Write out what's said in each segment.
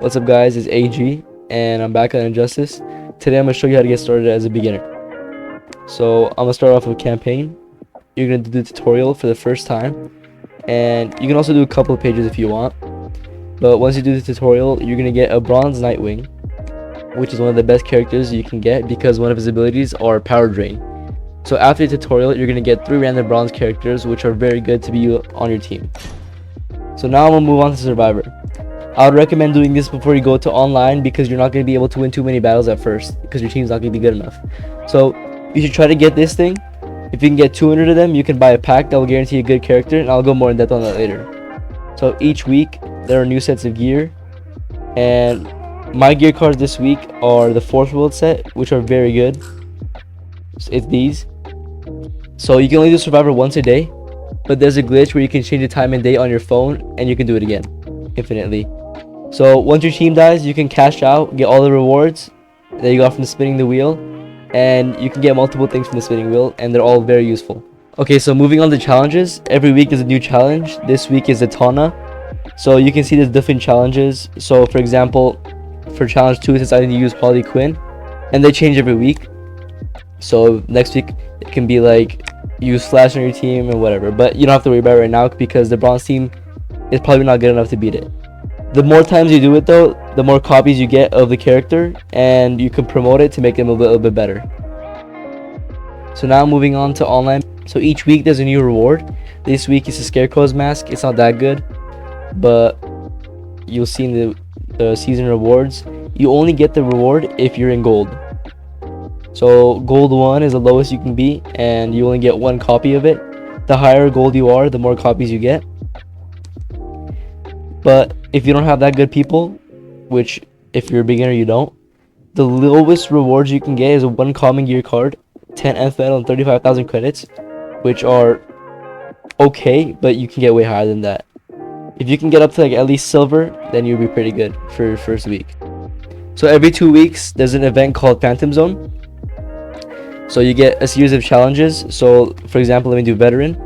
What's up guys, it's AG and I'm back on Injustice. Today I'm going to show you how to get started as a beginner. So I'm going to start off with a campaign. You're going to do the tutorial for the first time, and you can also do a couple of pages if you want. But once you do the tutorial, you're going to get a Bronze Nightwing, which is one of the best characters you can get because one of his abilities are Power Drain. So after the tutorial, you're going to get 3 random bronze characters which are very good to be on your team. So now I'm going to move on to Survivor. I would recommend doing this before you go to online because you're not going to be able to win too many battles at first because your team's not going to be good enough. So you should try to get this thing. If you can get 200 of them, you can buy a pack that will guarantee a good character, and I'll go more in depth on that later. So each week there are new sets of gear, and my gear cards this week are the 4th world set, which are very good. So it's these. So you can only do Survivor once a day, but there's a glitch where you can change the time and date on your phone and you can do it again infinitely. So once your team dies, you can cash out, get all the rewards that you got from spinning the wheel, and you can get multiple things from the spinning wheel, and they're all very useful. Okay, so moving on to challenges. Every week is a new challenge. This week is a Tana. So you can see there's different challenges. So for example, for challenge 2 it's deciding to use Harley Quinn, and they change every week. So next week it can be like use Flash on your team and whatever, but you don't have to worry about it right now because the bronze team is probably not good enough to beat it. The more times you do it though, the more copies you get of the character, and you can promote it to make them a little bit better. So now moving on to online. So each week there's a new reward. This week is a Scarecrow's mask. It's not that good, but you'll see in the season rewards, you only get the reward if you're in gold. So gold 1 is the lowest you can be, and you only get 1 copy of it. The higher gold you are, the more copies you get. But if you don't have that good people, which if you're a beginner you don't, the lowest rewards you can get is a 1 common gear card, 10 nth medal, and 35,000 credits, which are okay, but you can get way higher than that. If you can get up to like at least silver, then you'll be pretty good for your first week. So every 2 weeks there's an event called Phantom Zone. So you get a series of challenges. So for example, let me do veteran.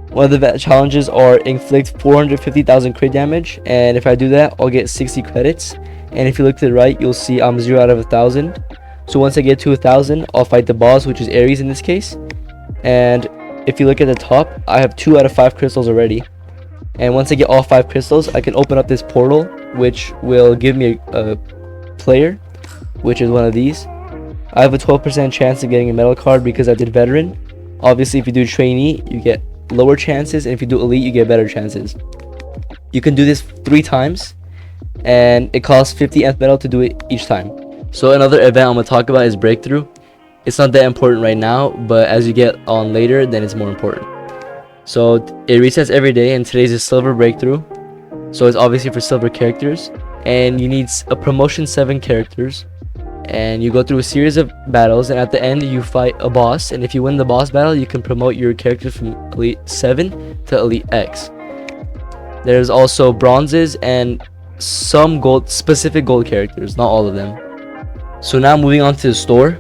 One of the challenges are inflict 450,000 crit damage, and if I do that I'll get 60 credits. And if you look to the right, you'll see I'm 0 out of 1,000. So once I get to 1,000, I'll fight the boss, which is Ares in this case. And if you look at the top, I have 2 out of 5 crystals already. And once I get all 5 crystals, I can open up this portal, which will give me a player, which is one of these. I have a 12% chance of getting a medal card because I did veteran. Obviously if you do trainee, you get lower chances, and if you do elite, you get better chances. You can do this 3 times, and it costs 50 nth medal to do it each time. So another event I'm going to talk about is breakthrough. It's not that important right now, but as you get on later, then it's more important. So it resets every day, and today's is silver breakthrough. So it's obviously for silver characters, and you need a promotion 7 characters, and you go through a series of battles, and at the end you fight a boss, and if you win the boss battle, you can promote your character from elite 7 to elite X. There's also bronzes and some specific gold characters, not all of them. So now moving on to the store.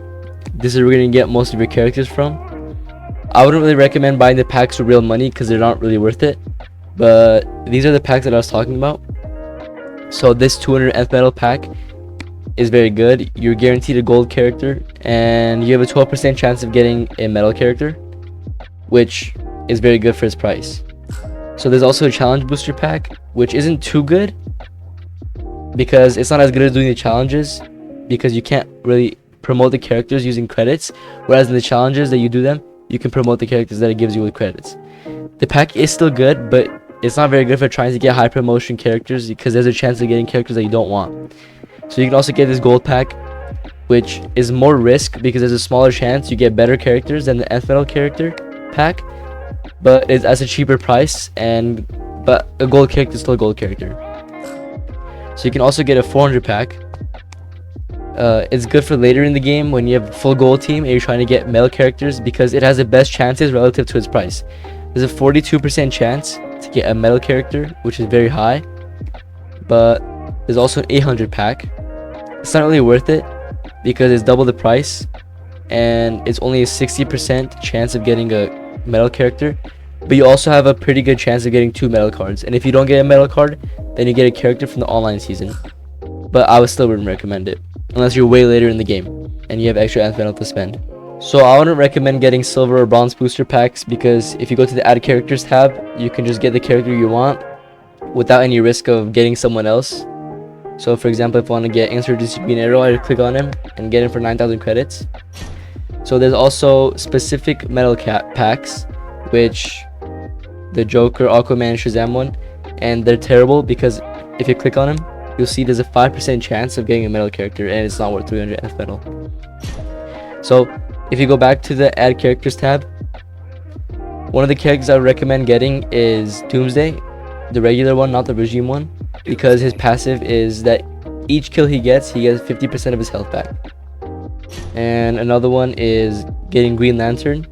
This is where you're gonna get most of your characters from. I wouldn't really recommend buying the packs with real money because they're not really worth it, but these are the packs that I was talking about. So this 200 nth medal pack is very good. You're guaranteed a gold character, and you have a 12% chance of getting a medal character, which is very good for its price. So there's also a challenge booster pack, which isn't too good because it's not as good as doing the challenges, because you can't really promote the characters using credits, whereas in the challenges that you do them, you can promote the characters that it gives you with credits. The pack is still good, but it's not very good for trying to get high promotion characters because there's a chance of getting characters that you don't want. So you can also get this gold pack, which is more risk because there's a smaller chance you get better characters than the nth medal character pack, but it's at a cheaper price, but a gold character is still a gold character. So you can also get a 400 pack. It's good for later in the game when you have a full gold team and you're trying to get medal characters because it has the best chances relative to its price. There's a 42% chance to get a medal character, which is very high, but there's also an 800 pack. It's not really worth it because it's double the price, and it's only a 60% chance of getting a medal character, but you also have a pretty good chance of getting 2 medal cards, and if you don't get a medal card, then you get a character from the online season. but I would still wouldn't recommend it unless you're way later in the game and you have extra nth metal to spend. So I wouldn't recommend getting silver or bronze booster packs, because if you go to the add characters tab, you can just get the character you want without any risk of getting someone else. So for example, if I want to get Insurgency Green Arrow, I click on him and get him for 9,000 credits. So there's also specific metal cap packs, which the Joker, Aquaman, Shazam one, and they're terrible because if you click on them, you'll see there's a 5% chance of getting a metal character, and it's not worth 300 F metal. So if you go back to the add characters tab, one of the characters I would recommend getting is Doomsday, the regular one, not the regime one, because his passive is that each kill he gets 50% of his health back. And another one is getting Green Lantern,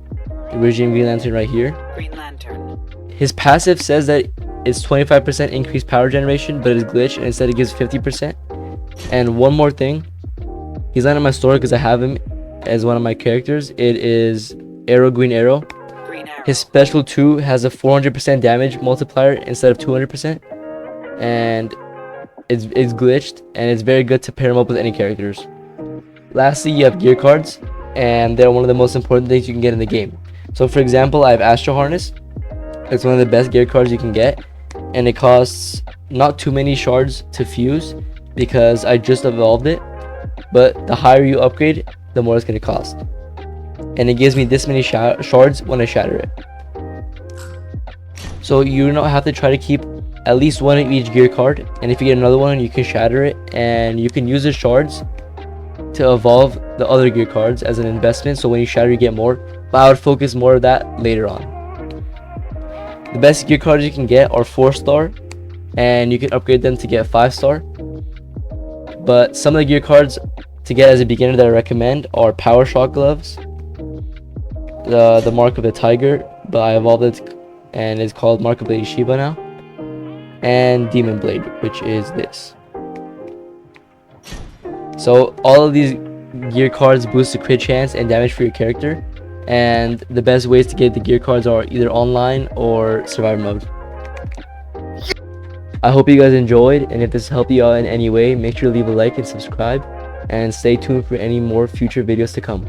the regime Green Lantern right here. Green Lantern. His passive says that it's 25% increased power generation, but it's glitched and instead it gives 50%. And one more thing, he's not in my store because I have him as one of my characters. It is Green Arrow. His special 2 has a 400% damage multiplier instead of 200%, and it's glitched, and it's very good to pair him up with any characters. Lastly, you have gear cards, and they're one of the most important things you can get in the game. So for example, I have Astro Harness. It's one of the best gear cards you can get, and it costs not too many shards to fuse because I just evolved it, but the higher you upgrade, the more it's going to cost. And it gives me this many shards when I shatter it. So you don't have to try to keep at least one of each gear card, and if you get another one, you can shatter it, and you can use the shards to evolve the other gear cards as an investment, so when you shatter you get more, but I would focus more of that later on. The best gear cards you can get are 4-star, and you can upgrade them to get 5-star. But some of the gear cards to get as a beginner that I recommend are Power Shock Gloves, the Mark of the Tiger, but I evolved it and it's called Mark of the Shiba now, and Demon Blade, which is this. So all of these gear cards boost the crit chance and damage for your character, and the best ways to get the gear cards are either online or survivor mode. I hope you guys enjoyed, and if this helped you out in any way, make sure to leave a like and subscribe, and stay tuned for any more future videos to come.